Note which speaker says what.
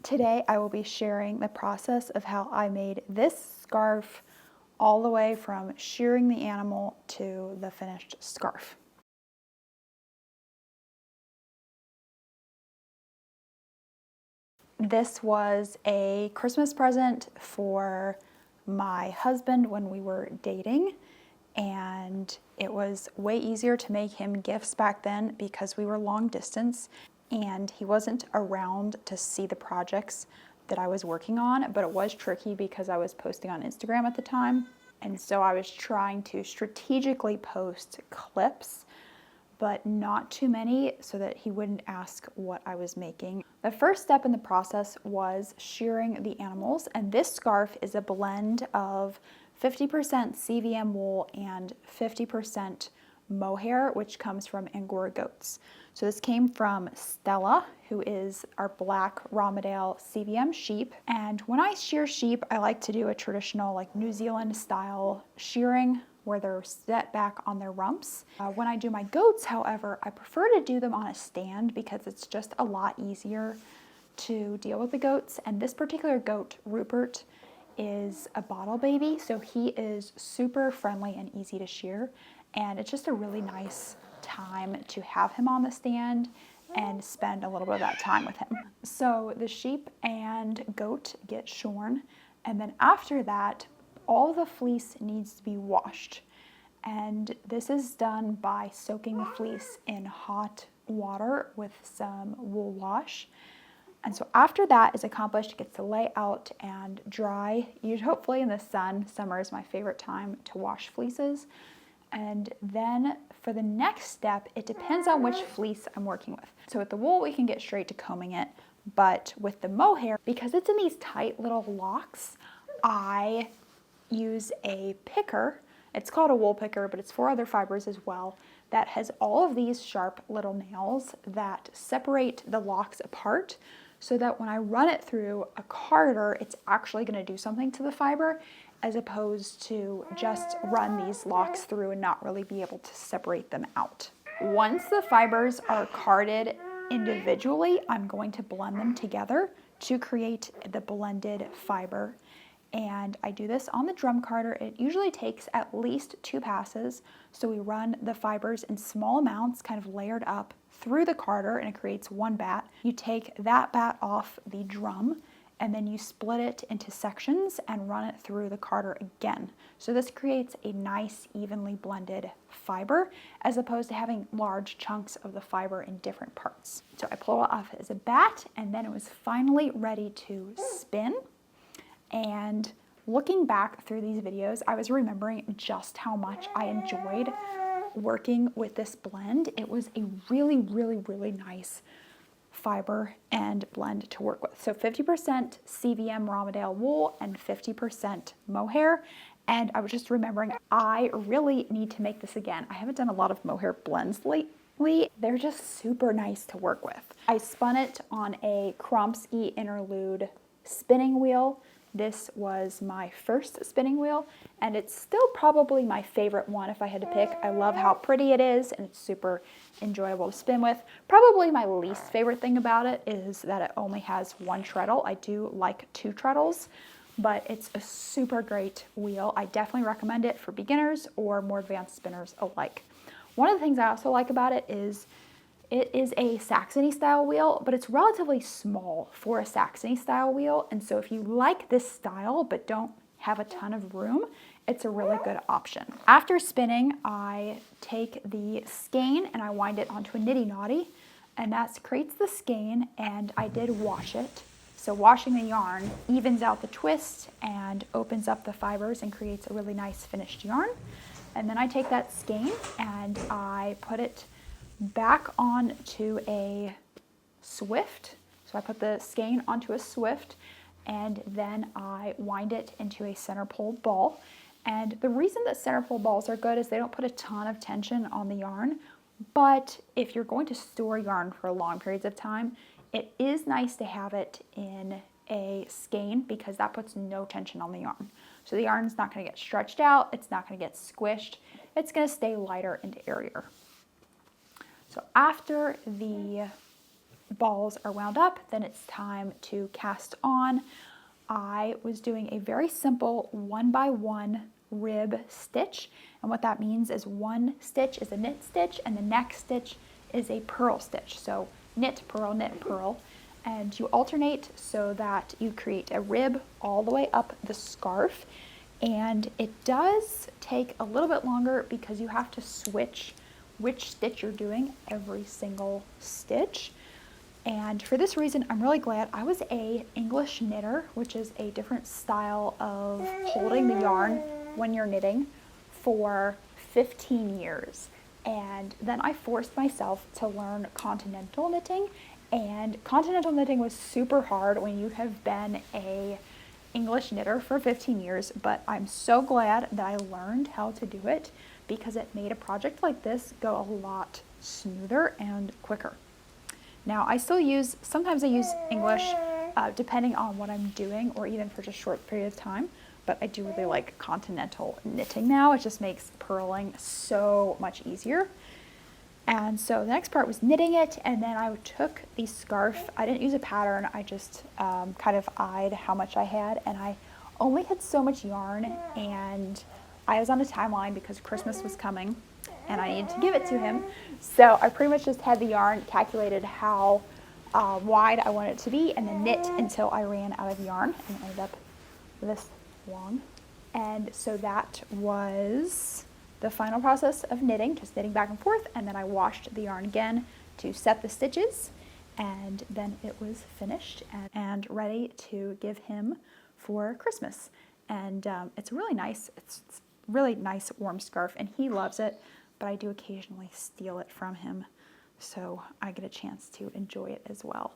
Speaker 1: Today I will be sharing the process of how I made this scarf all the way from shearing the animal to the finished scarf. This was a Christmas present for my husband when we were dating, and it was way easier to make him gifts back then because we were long distance and he wasn't around to see the projects that I was working on, but it was tricky because I was posting on Instagram at the time. And so I was trying to strategically post clips, but not too many so that he wouldn't ask what I was making. The first step in the process was shearing the animals, and this scarf is a blend of 50% CVM wool and 50% mohair, which comes from Angora goats. So this came from Stella, who is our black Romeldale CVM sheep. And when I shear sheep, I like to do a traditional like New Zealand style shearing where they're set back on their rumps. When I do my goats, however, I prefer to do them on a stand because it's just a lot easier to deal with the goats. And this particular goat, Rupert, is a bottle baby, so he is super friendly and easy to shear. And it's just a really nice time to have him on the stand and spend a little bit of that time with him. So the sheep and goat get shorn, and then after that, all the fleece needs to be washed. And this is done by soaking the fleece in hot water with some wool wash. And so after that is accomplished, it gets to lay out and dry, hopefully in the sun. Summer is my favorite time to wash fleeces. And then for the next step, it depends on which fleece I'm working with. So with the wool, we can get straight to combing it. But with the mohair, because it's in these tight little locks, I use a picker. It's called a wool picker, but it's for other fibers as well, that has all of these sharp little nails that separate the locks apart so that when I run it through a carder, it's actually going to do something to the fiber, as opposed to just run these locks through and not really be able to separate them out. Once the fibers are carded individually, I'm going to blend them together to create the blended fiber. And I do this on the drum carder. It usually takes at least 2 passes. So we run the fibers in small amounts, kind of layered up through the carder, and it creates one bat. You take that bat off the drum, and then you split it into sections and run it through the carder again. So this creates a nice evenly blended fiber as opposed to having large chunks of the fiber in different parts. So I pull it off as a bat, and then it was finally ready to spin. And looking back through these videos, I was remembering just how much I enjoyed working with this blend. It was a really, really, really nice fiber and blend to work with. So 50% CVM Romeldale wool and 50% mohair. And I was just remembering I really need to make this again. I haven't done a lot of mohair blends lately. They're just super nice to work with. I spun it on a Kromsky Interlude spinning wheel. This was my first spinning wheel, and it's still probably my favorite one if I had to pick. I love how pretty it is, and it's super enjoyable to spin with. Probably my least favorite thing about it is that it only has 1 treadle. I do like 2 treadles, but it's a super great wheel. I definitely recommend it for beginners or more advanced spinners alike. One of the things I also like about it is a Saxony style wheel, but it's relatively small for a Saxony style wheel. And so if you like this style but don't have a ton of room, it's a really good option. After spinning, I take the skein and I wind it onto a nitty knotty, and that creates the skein, and I did wash it. So washing the yarn evens out the twist and opens up the fibers and creates a really nice finished yarn. And then I take that skein and I put it back onto a swift. So I put the skein onto a swift, and then I wind it into a center pole ball. And the reason that center pole balls are good is they don't put a ton of tension on the yarn, but if you're going to store yarn for long periods of time, it is nice to have it in a skein because that puts no tension on the yarn. So the yarn's not going to get stretched out, it's not going to get squished, it's going to stay lighter and airier. So after the balls are wound up, then it's time to cast on. I was doing a very simple 1x1 rib stitch, and what that means is one stitch is a knit stitch and the next stitch is a purl stitch. So knit, purl, and you alternate so that you create a rib all the way up the scarf. And it does take a little bit longer because you have to switch which stitch you're doing every single stitch. And for this reason, I'm really glad I was a English knitter, which is a different style of holding the yarn when you're knitting, for 15 years. And then I forced myself to learn continental knitting, and continental knitting was super hard when you have been a English knitter for 15 years, but I'm so glad that I learned how to do it because it made a project like this go a lot smoother and quicker. Now I still use, sometimes I use English depending on what I'm doing or even for just a short period of time, but I do really like continental knitting now. It just makes purling so much easier. And so the next part was knitting it, and then I took the scarf. I didn't use a pattern, I just kind of eyed how much I had, and I only had so much yarn, and I was on a timeline because Christmas was coming and I needed to give it to him. So I pretty much just had the yarn, calculated how wide I wanted it to be, and then knit until I ran out of yarn and ended up this long. And so that was the final process of knitting, just knitting back and forth, and then I washed the yarn again to set the stitches, and then it was finished and ready to give him for Christmas. And it's really nice. It's really nice warm scarf, and he loves it, but I do occasionally steal it from him, so I get a chance to enjoy it as well.